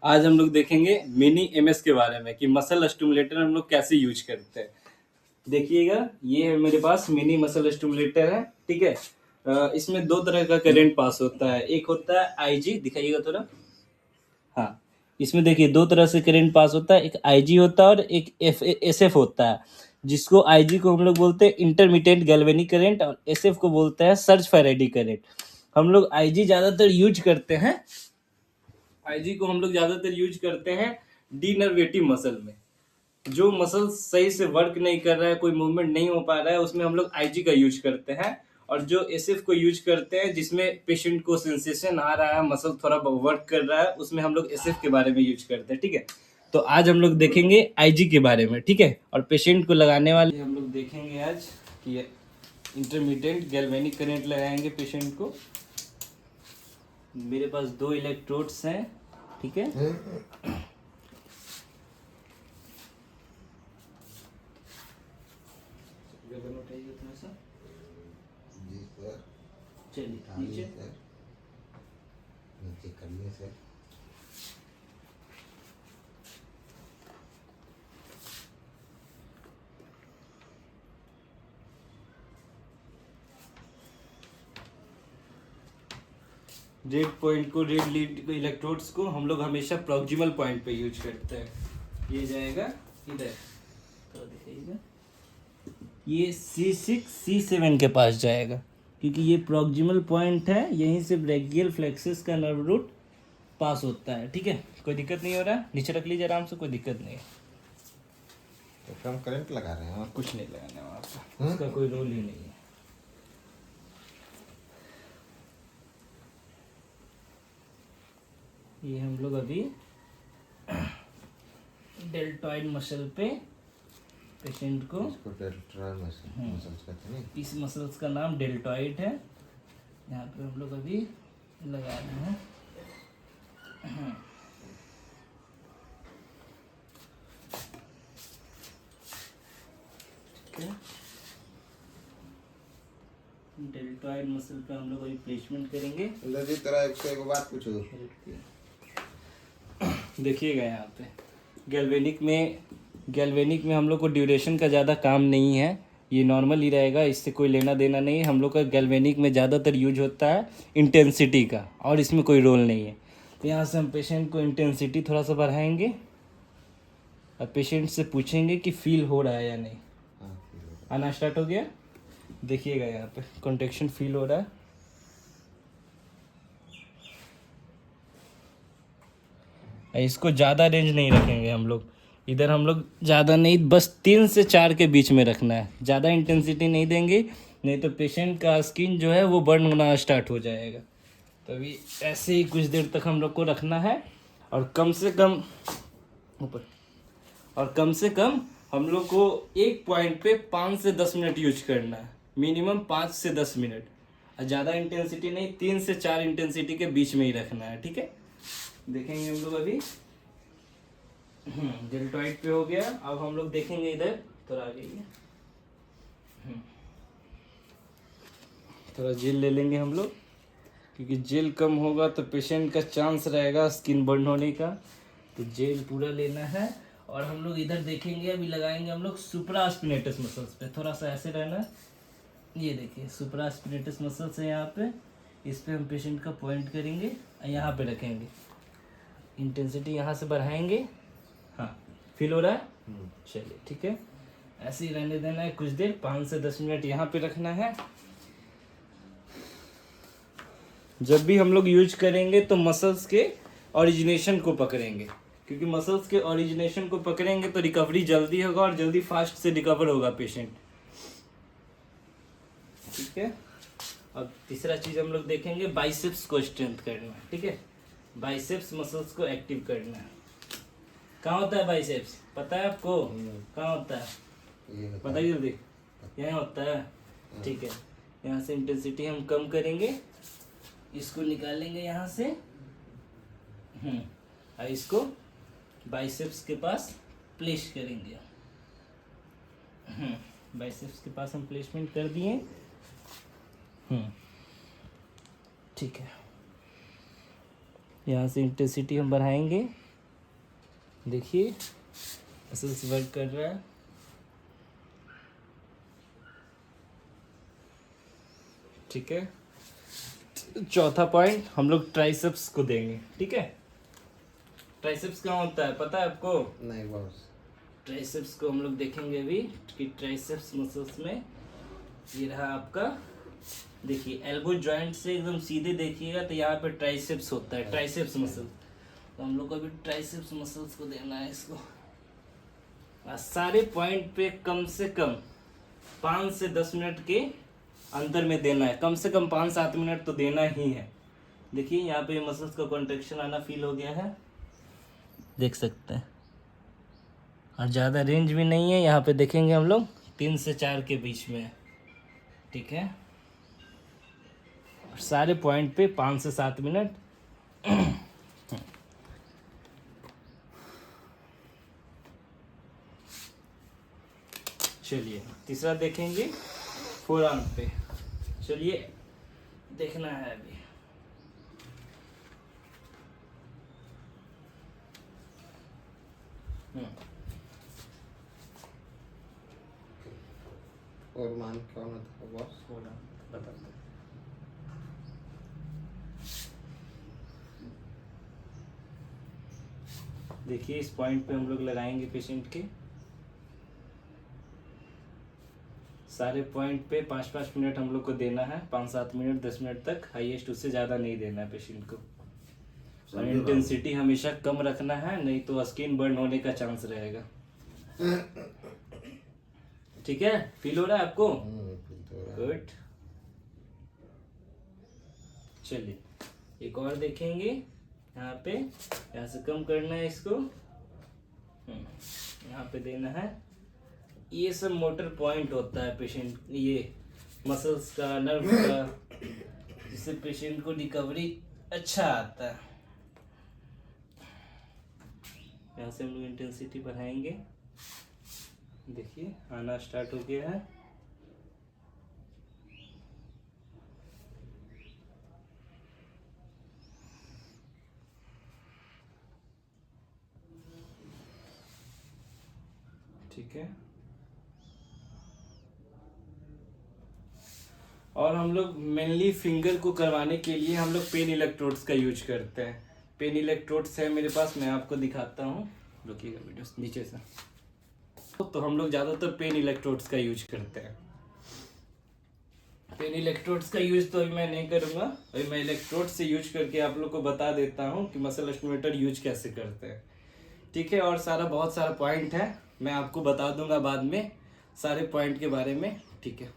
आज हम लोग देखेंगे मिनी एमएस के बारे में कि मसल स्टिमुलेटर हम लोग कैसे यूज करते हैं। देखिएगा, ये है मेरे पास मिनी मसल स्टिमुलेटर है। ठीक है। इसमें दो तरह का करंट पास होता है। एक होता है आईजी, दिखाइएगा थोड़ा। हाँ, इसमें देखिए दो तरह से करंट पास होता है, एक आईजी होता है और एक एसएफ होता है। जिसको आईजी को हम लोग बोलते हैं इंटरमिटेंट गैल्वेनिक करंट और एसएफ को बोलते हैं सर्ज फैराडे करंट। हम लोग आईजी ज़्यादातर यूज करते हैं। आईजी को हम लोग ज़्यादातर यूज करते हैं डीनर्वेटिव मसल में। जो मसल सही से वर्क नहीं कर रहा है, कोई मूवमेंट नहीं हो पा रहा है, उसमें हम लोग आईजी का यूज करते हैं। और जो एसएफ को यूज करते हैं, जिसमें पेशेंट को सेंसेशन आ रहा है, मसल थोड़ा वर्क कर रहा है, उसमें हम लोग एसएफ के बारे में यूज करते हैं। ठीक है। तो आज हम लोग देखेंगे आईजी के बारे में। ठीक है। और पेशेंट को लगाने वाले हम लोग देखेंगे आज कि इंटरमीडिएट गैल्वेनिक करंट लगाएंगे पेशेंट को। मेरे पास दो इलेक्ट्रोड्स हैं। ठीक है। गर्दन उठाइए थोड़ा सा। जी सर। चलिए नीचे। सर नीचे करिए सर। रेड पॉइंट को, रेड लीड इलेक्ट्रोड्स को हम लोग हमेशा प्रॉक्सिमल पॉइंट पे यूज करते हैं। ये जाएगा इधर, तो दिखाइएगा ये C6 C7 के पास जाएगा, क्योंकि ये प्रॉक्सिमल पॉइंट है। यहीं से ब्रेकियल फ्लेक्सस का नर्व रूट पास होता है। ठीक है। कोई दिक्कत नहीं हो रहा है, नीचे रख लीजिए आराम से, कोई दिक्कत नहीं है। तो कम करंट लगा रहे हैं आप? कुछ नहीं लगाने वहाँ पर, उसका कोई रोल ही नहीं है। ये हम लोग अभी डेल्टॉइड मसल पे पेशेंट को, इसको डेल्टॉइड मसल्स कहते हैं। इस मसल्स का नाम डेल्टॉइड है। यहाँ पे हम लोग अभी लगा रहे हैं। ठीक है। डेल्टॉइड मसल पे हम लोग अभी प्लेसमेंट करेंगे। जी तरह एक बात पूछो। देखिएगा यहाँ पे गैल्वेनिक में हम लोग को ड्यूरेशन का ज़्यादा काम नहीं है। ये नॉर्मल ही रहेगा, इससे कोई लेना देना नहीं है। हम लोग का गैल्वेनिक में ज़्यादातर यूज होता है इंटेंसिटी का, और इसमें कोई रोल नहीं है। तो यहाँ से हम पेशेंट को इंटेंसिटी थोड़ा सा बढ़ाएंगे और पेशेंट से पूछेंगे कि फील हो रहा है या नहीं। आना स्टार्ट हो गया, देखिएगा यहाँ पे कॉन्ट्रैक्शन फील हो रहा है। इसको ज़्यादा रेंज नहीं रखेंगे हम लोग इधर। हम लोग ज़्यादा नहीं, बस 3 से 4 के बीच में रखना है। ज़्यादा इंटेंसिटी नहीं देंगे, नहीं तो पेशेंट का स्किन जो है वो बर्न होना स्टार्ट हो जाएगा। तो अभी ऐसे ही कुछ देर तक हम लोग को रखना है। और कम से कम हम लोग को एक पॉइंट पे 5 से 10 मिनट यूज करना है। मिनिमम 5 से 10 मिनट। और ज़्यादा इंटेंसिटी नहीं, 3 से 4 इंटेंसिटी के बीच में ही रखना है। ठीक है। देखेंगे हम लोग अभी डेल्टॉइड पे हो गया। अब हम लोग देखेंगे इधर, थोड़ा आ जाइए, थोड़ा जेल ले लेंगे हम लोग, क्योंकि जेल कम होगा तो पेशेंट का चांस रहेगा स्किन बर्न होने का। तो जेल पूरा लेना है। और हम लोग इधर देखेंगे, अभी लगाएंगे हम लोग सुप्रास्पिनेटस मसल्स पे। थोड़ा सा ऐसे रहना है। ये देखिए सुप्रास्पिनेटस मसल्स है यहाँ पे। इस पे हम पेशेंट का पॉइंट करेंगे, यहाँ पे रखेंगे। इंटेंसिटी यहाँ से बढ़ाएंगे। हाँ, फील हो रहा है? चलिए ठीक है। ऐसे ही रहने देना है कुछ देर, 5 से 10 मिनट यहाँ पे रखना है। जब भी हम लोग यूज करेंगे तो मसल्स के ओरिजिनेशन को पकड़ेंगे, क्योंकि मसल्स के ओरिजिनेशन को पकड़ेंगे तो रिकवरी जल्दी होगा और जल्दी फास्ट से रिकवर होगा पेशेंट। ठीक है। अब तीसरा चीज हम लोग देखेंगे, बाइसेप्स को स्ट्रेंथ करना है। ठीक है। बाइसेप्स मसल्स को एक्टिव करना है। कहाँ होता है बाइसेप्स, पता है आपको? कहाँ होता है बताइए जल्दी। यहाँ होता है। ठीक है। यहाँ से इंटेंसिटी हम कम करेंगे, इसको निकालेंगे यहाँ से। और इसको बाइसेप्स के पास प्लेस करेंगे। बाइसेप्स के पास हम प्लेसमेंट कर दिए। ठीक है। यहाँ से इंटेंसिटी हम बढ़ाएंगे देखिए मसल्स वर्क कर रहा है। ठीक है, चौथा पॉइंट हम लोग ट्राइसेप्स को देंगे। ठीक है, ट्राइसेप्स क्या होता है पता है आपको? नहीं बॉस। ट्राइसेप्स को हम लोग देखेंगे अभी कि ट्राइसेप्स मसल्स में ये रहा आपका, देखिए एल्बो जॉइंट से एकदम सीधे देखिएगा तो यहाँ पे ट्राइसेप्स होता है, ट्राइसेप्स मसल। तो हम लोग को अभी ट्राइसेप्स मसल्स को देना है इसको। और सारे पॉइंट पे कम से कम 5 से 10 मिनट के अंतर में देना है। कम से कम 5-7 मिनट तो देना ही है। देखिए यहाँ पे मसल्स का कॉन्ट्रैक्शन आना फील हो गया है, देख सकते हैं। और ज़्यादा रेंज भी नहीं है, यहाँ पे देखेंगे हम लोग 3 से 4 के बीच में है। ठीक है, और सारे पॉइंट पे 5 से 7 मिनट। चलिए तीसरा देखेंगे फोरआर्म पे। चलिए देखना है अभी। और मान कौन था बॉस? फोरआर्म बताते हैं। देखिए इस पॉइंट पे हम लोग लगाएंगे पेशेंट के सारे पॉइंट पे 5-5 मिनट हम लोग को देना है। 5-7 मिनट 10 मिनट तक हाईएस्ट, उससे ज़्यादा नहीं देना है पेशेंट को। और इंटेंसिटी हमेशा कम रखना है, नहीं तो स्किन बर्न होने का चांस रहेगा। ठीक है, फील हो रहा है आपको? गुड। चलिए एक और देखेंगे यहाँ पे, यहाँ से कम करना है इसको, यहाँ पे देना है। ये सब मोटर पॉइंट होता है पेशेंट, ये मसल्स का, नर्व का, जिससे पेशेंट को रिकवरी अच्छा आता है। यहाँ से हम लोग इंटेंसिटी बढ़ाएंगे। देखिए आना स्टार्ट हो गया है। ठीक है, और हम लोग मेनली फिंगर को करवाने के लिए हम लोग पेन इलेक्ट्रोड्स का यूज करते हैं। पेन इलेक्ट्रोड्स है मेरे पास, मैं आपको दिखाता हूँ, रुकिएगा वीडियो नीचे से। तो हम लोग ज़्यादातर पेन इलेक्ट्रोड्स का यूज करते हैं। पेन इलेक्ट्रोड्स का यूज तो अभी मैं नहीं करूँगा, अभी मैं इलेक्ट्रोड से यूज करके आप लोग को बता देता हूँ कि मसल स्टिमुलेटर यूज कैसे करते हैं। ठीक है, और बहुत सारा पॉइंट है, मैं आपको बता दूंगा बाद में सारे पॉइंट के बारे में। ठीक है।